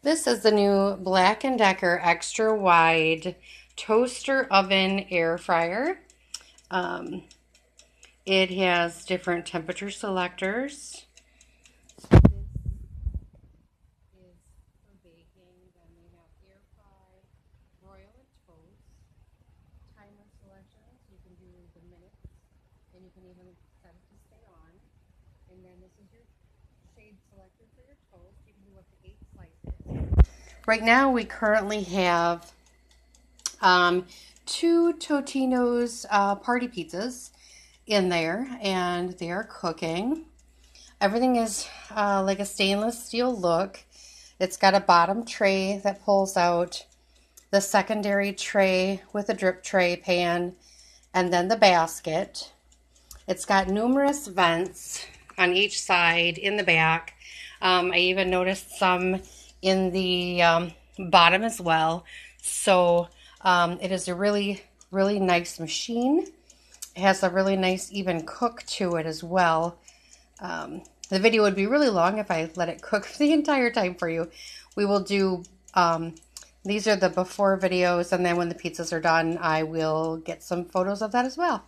This is the new Black & Decker extra wide toaster oven air fryer. Um, it has different temperature selectors. This is for baking. Then they have air fry, broil and toast, timer selection, so you can do the minutes, and you can even set it to stay on. And then this is your shade selector for your toast. You can do up to 8 slices. Right now we currently have two Totino's party pizzas in there, and they are cooking. Everything is like a stainless steel look. It's got a bottom tray that pulls out, the secondary tray with a drip tray pan, and then the basket. It's got numerous vents on each side in the back. I even noticed some in the bottom as well. So it is a really, really nice machine. It has a really nice even cook to it as well. The video would be really long if I let it cook the entire time for you. We will do, these are the before videos, and then when the pizzas are done, I will get some photos of that as well.